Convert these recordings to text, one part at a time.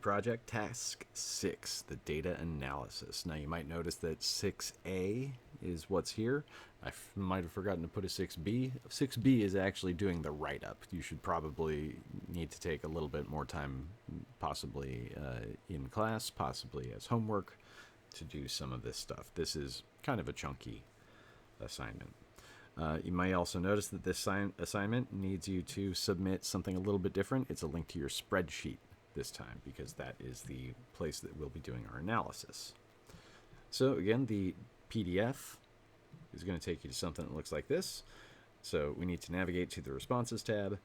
Project Task 6, the data analysis. Now you might notice that 6A is what's here. I might have forgotten to put a 6B. 6B is actually doing the write-up. You should probably need to take a little bit more time, possibly in class, possibly as homework, to do some of this stuff. This is kind of a chunky assignment. You might also notice that this assignment needs you to submit something a little bit different. It's a link to your spreadsheet this time, because that is the place that we'll be doing our analysis. So again, the PDF is going to take you to something that looks like this. So we need to navigate to the Responses tab,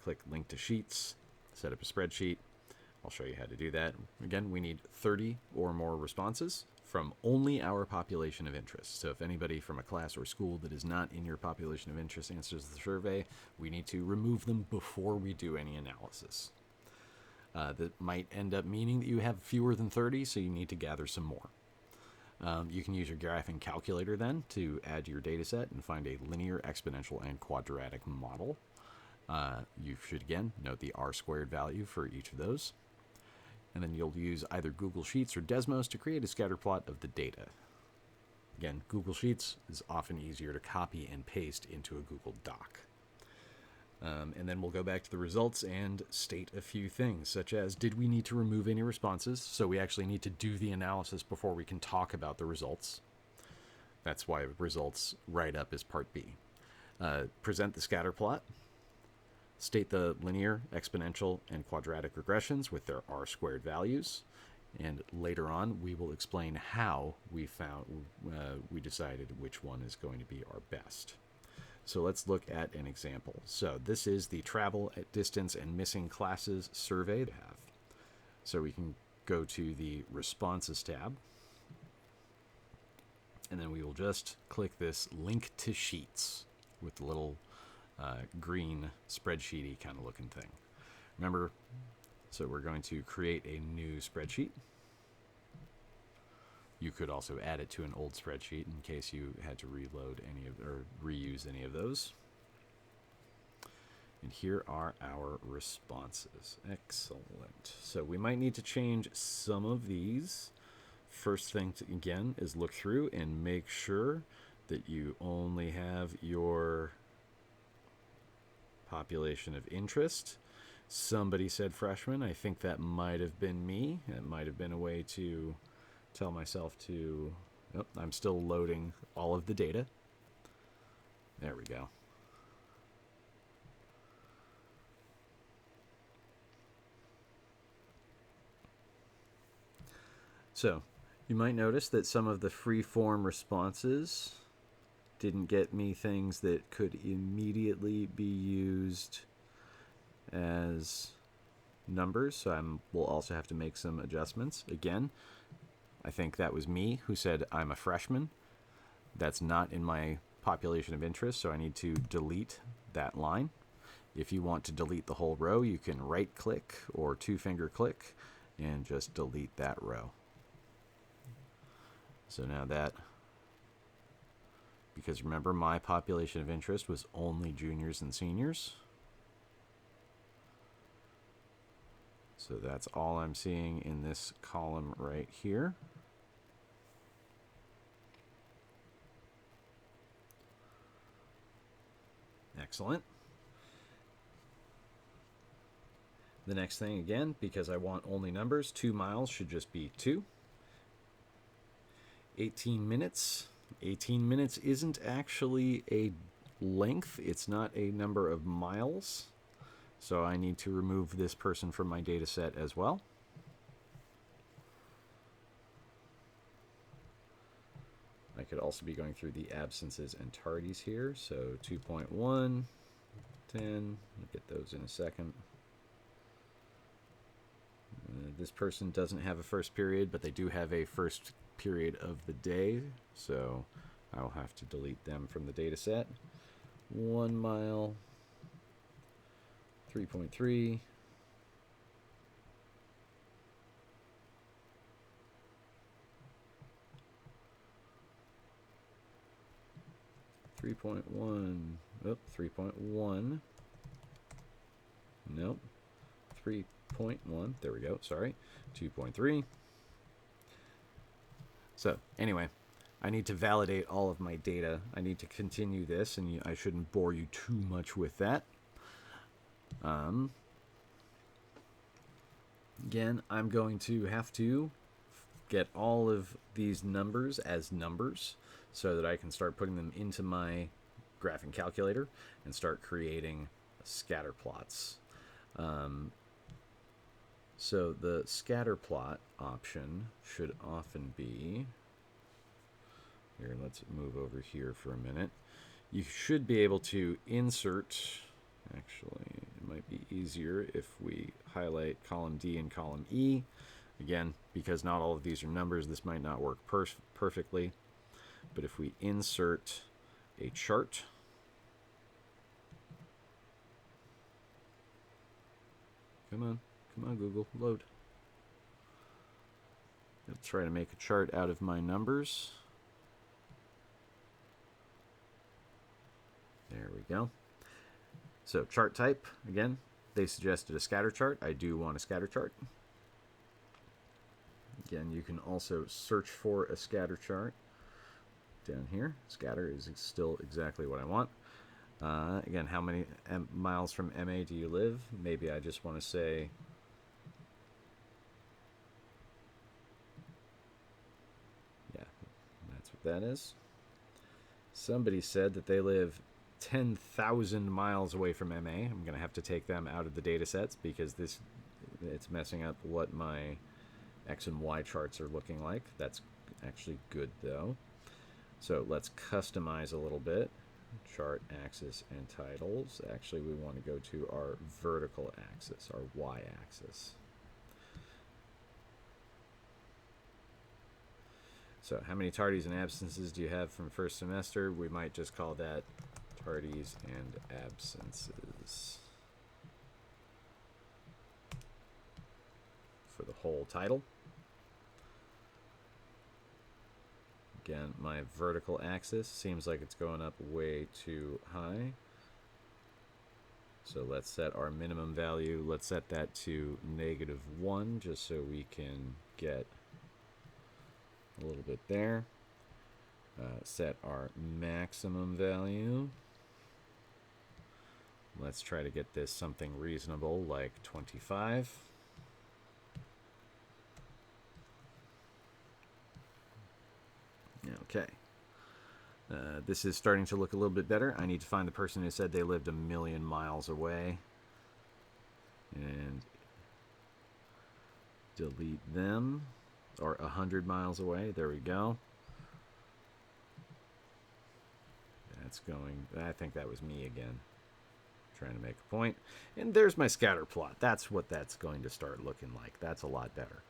click Link to Sheets, set up a spreadsheet. I'll show you how to do that. Again, we need 30 or more responses from only our population of interest. So if anybody from a class or school that is not in your population of interest answers the survey, we need to remove them before we do any analysis. That might end up meaning that you have fewer than 30, so you need to gather some more. You can use your graphing calculator then to add your data set and find a linear, exponential, and quadratic model. You should, again, note the r-squared value for each of those. And then you'll use either Google Sheets or Desmos to create a scatter plot of the data. Again, Google Sheets is often easier to copy and paste into a Google Doc. And then we'll go back to the results and state a few things, such as, did we need to remove any responses? So we actually need to do the analysis before we can talk about the results. That's why results write-up is part B. Present the scatter plot. State the linear, exponential, and quadratic regressions with their r-squared values. And later on, we will explain how we decided which one is going to be our best. So let's look at an example. So this is the travel at distance and missing classes survey they have. So we can go to the Responses tab, and then we will just click this Link to Sheets with the little green spreadsheety kind of looking thing. Remember, so we're going to create a new spreadsheet. You could also add it to an old spreadsheet in case you had to reload any of or reuse any of those. And here are our responses. Excellent. So we might need to change some of these. First thing to, again, is look through and make sure that you only have your population of interest. Somebody said freshman. I think that might have been me. It might have been a way to tell myself to, oh, I'm still loading all of the data. There we go. So you might notice that some of the free-form responses didn't get me things that could immediately be used as numbers, so we'll also have to make some adjustments. Again, I think that was me who said I'm a freshman. That's not in my population of interest, so I need to delete that line. If you want to delete the whole row, you can right-click or two-finger click and just delete that row. So now that, because remember, my population of interest was only juniors and seniors. So that's all I'm seeing in this column right here. Excellent. The next thing, again, because I want only numbers, 2 miles should just be 2. 18 minutes. 18 minutes isn't actually a length. It's not a number of miles. So I need to remove this person from my data set as well. I could also be going through the absences and tardies here. So 2.1, 10, we'll get those in a second. This person doesn't have a first period, but they do have a first period of the day. So I'll have to delete them from the data set. 1 mile, 3.3. 3.1. Oh, 3.1. Nope. 3.1. There we go. Sorry. 2.3. So anyway, I need to validate all of my data. I need to continue this, and I shouldn't bore you too much with that. Again, I'm going to have to get all of these numbers as numbers so that I can start putting them into my graphing calculator and start creating scatter plots. So the scatter plot option should often be, here, let's move over here for a minute. You should be able to insert, actually, it might be easier if we highlight column D and column E. Again, because not all of these are numbers, this might not work perfectly. But if we insert a chart, come on, Google, load. Let's try to make a chart out of my numbers. There we go. So chart type, again, they suggested a scatter chart. I do want a scatter chart. Again, you can also search for a scatter chart down here. Scatter is still exactly what I want. Again, how many miles from MA do you live? Maybe I just want to say, yeah, that's what that is. Somebody said that they live 10,000 miles away from MA. I'm going to have to take them out of the data sets because it's messing up what my X and Y charts are looking like. That's actually good though. So let's customize a little bit. Chart axis and titles. Actually, we want to go to our vertical axis, our Y axis. So how many tardies and absences do you have from first semester? We might just call that tardies and absences for the whole title. Again, my vertical axis seems like it's going up way too high. So let's set our minimum value. Let's set that to -1 just so we can get a little bit there. Set our maximum value. Let's try to get this something reasonable like 25. Okay. This is starting to look a little bit better. I need to find the person who said they lived 1,000,000 miles away and delete them, or 100 miles away. There we go. That's going, I think that was me again, trying to make a point. And there's my scatter plot. That's what that's going to start looking like. That's a lot better.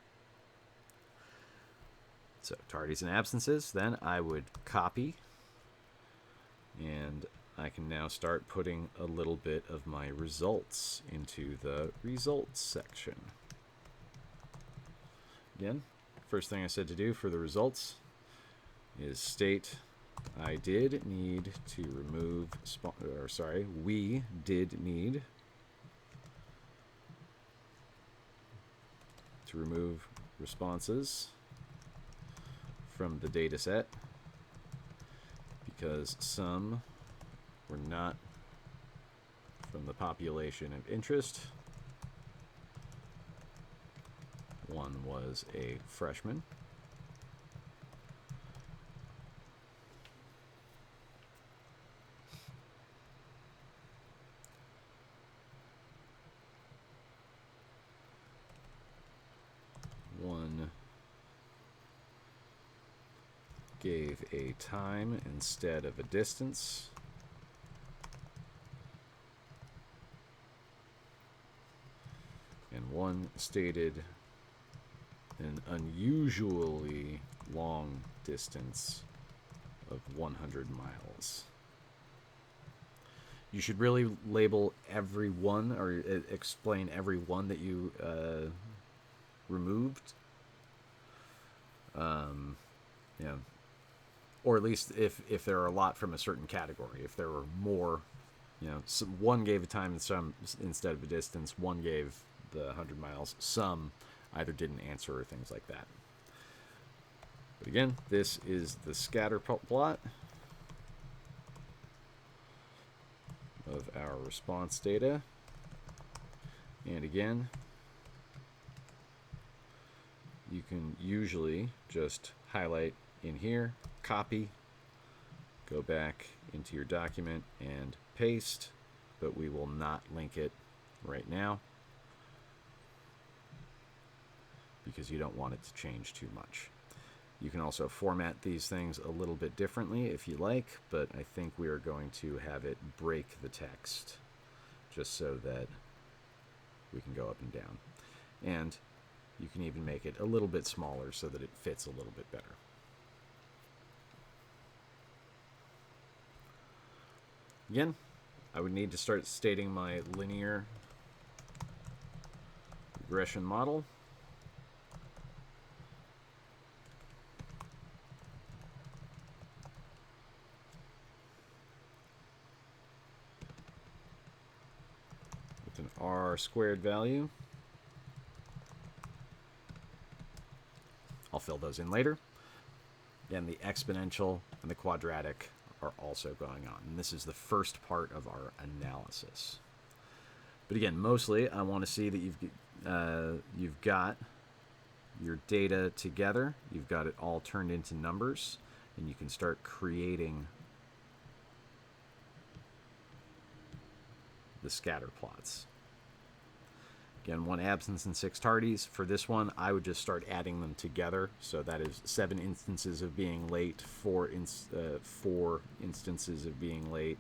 So tardies and absences, then I would copy, and I can now start putting a little bit of my results into the results section. Again, first thing I said to do for the results is state I did need to remove, we did need to remove responses from the data set because some were not from the population of interest. One was a freshman. One gave a time instead of a distance. And one stated an unusually long distance of 100 miles. You should really label every one, or explain every one that you removed. Yeah. Or at least if there are a lot from a certain category. If there were more, one gave a time instead of a distance, one gave the 100 miles. Some either didn't answer or things like that. But again, this is the scatter plot of our response data. And again, you can usually just highlight in here, copy, go back into your document and paste, but we will not link it right now because you don't want it to change too much. You can also format these things a little bit differently if you like, but I think we are going to have it break the text just so that we can go up and down. And you can even make it a little bit smaller so that it fits a little bit better. Again, I would need to start stating my linear regression model. With an R squared value. I'll fill those in later. Again, the exponential and the quadratic are also going on. And this is the first part of our analysis. But again, mostly I want to see that you've got your data together. You've got it all turned into numbers, and you can start creating the scatter plots. Again, 1 absence and 6 tardies. For this one, I would just start adding them together. So that is 7 instances of being late, 4 instances of being late,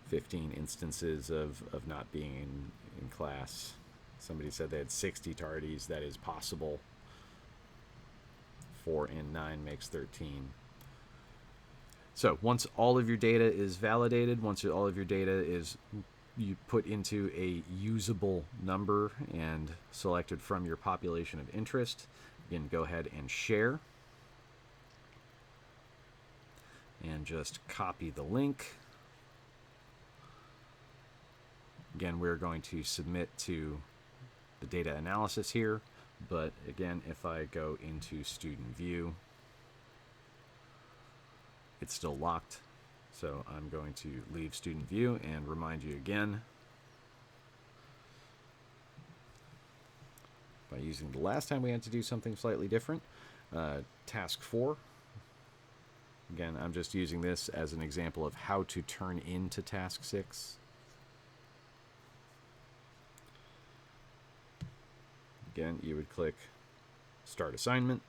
15 instances of not being in class. Somebody said they had 60 tardies. That is possible. 4 and 9 makes 13. So once all of your data is validated, once all of your data is you put into a usable number and selected from your population of interest, again, go ahead and share. And just copy the link. Again, we're going to submit to the data analysis here, but again, if I go into student view, it's still locked. So I'm going to leave student view and remind you again by using the last time we had to do something slightly different. Task 4. Again, I'm just using this as an example of how to turn into task 6. Again, you would click Start Assignment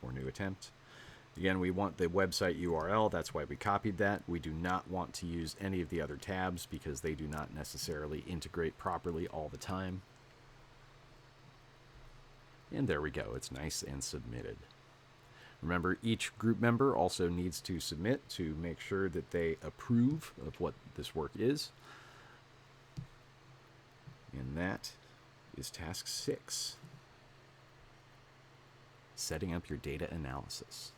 or New Attempt. Again, we want the website URL. That's why we copied that. We do not want to use any of the other tabs because they do not necessarily integrate properly all the time. And there we go. It's nice and submitted. Remember, each group member also needs to submit to make sure that they approve of what this work is. And that is task 6. Setting up your data analysis.